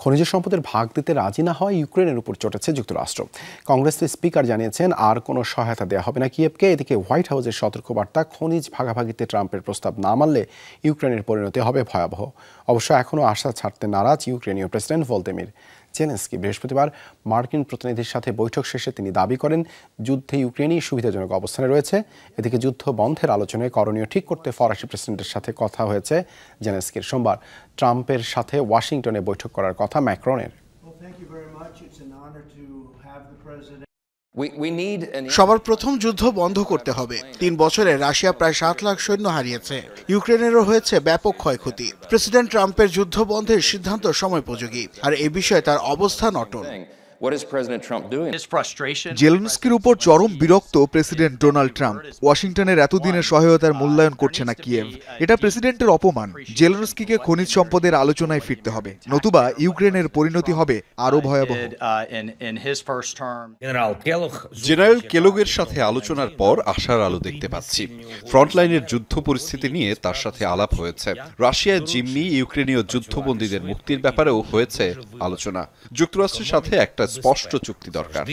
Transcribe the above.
খনিজ সম্পদের ভাগ দিতে রাজি না হয় ইউক্রেনের উপর চটেছে যুক্তরাষ্ট্র। কংগ্রেসের স্পিকার জানিয়েছেন আর কোনো সহায়তা দেওয়া হবে না কিয়েভকে। এদিকে হোয়াইট হাউসের সতর্কবার্তা, খনিজ ভাগাভাগিতে ট্রাম্পের প্রস্তাব না মানলে ইউক্রেনের পরিণতি হবে ভয়াবহ। অবশ্য এখনও আশা ছাড়তে নারাজ ইউক্রেনীয় প্রেসিডেন্ট ভলোদিমির জেলেনস্কি। বৃহস্পতিবার মার্কিন প্রতিনিধির সাথে বৈঠক শেষে তিনি দাবি করেন যুদ্ধে ইউক্রেনই সুবিধাজনক অবস্থানে রয়েছে। এদিকে যুদ্ধ বন্ধের আলোচনায় করণীয় ঠিক করতে ফরাসি প্রেসিডেন্টের সাথে কথা হয়েছে জেলেনস্কির। সোমবার ট্রাম্পের সাথে ওয়াশিংটনে বৈঠক করার কথা ম্যাক্রনের। সবার প্রথম যুদ্ধ বন্ধ করতে হবে। ৩ বছরে রাশিয়া প্রায় ৭ লাখ সৈন্য হারিয়েছে। ইউক্রেনেরও হয়েছে ব্যাপক ক্ষয়ক্ষতি। প্রেসিডেন্ট ট্রাম্পের যুদ্ধ বন্ধের সিদ্ধান্ত সময়োপযোগী, আর এ বিষয়ে তার অবস্থান অটল। জেলেনস্কির উপর চরম বিরক্ত প্রেসিডেন্ট ডোনাল্ড ট্রাম্প। ওয়াশিংটনের এতদিনের সহায়তার মূল্যায়ন করছে না কিয়েভ। এটা প্রেসিডেন্টের অপমান। জেলেনস্কিকে খনিজ সম্পদের আলোচনায় ফিরতে হবে, নতুবা ইউক্রেনের পরিণতি হবে আরো ভয়াবহ। জেনারেল কেলগের সাথে আলোচনার পর আশার আলো দেখতে পাচ্ছি। ফ্রন্টলাইনের যুদ্ধ পরিস্থিতি নিয়ে তার সাথে আলাপ হয়েছে। রাশিয়ায় জিম্মি ইউক্রেনীয় যুদ্ধবন্দীদের মুক্তির ব্যাপারেও হয়েছে আলোচনা। যুক্তরাষ্ট্রের সাথে একটা স্পষ্ট চুক্তি দরকার।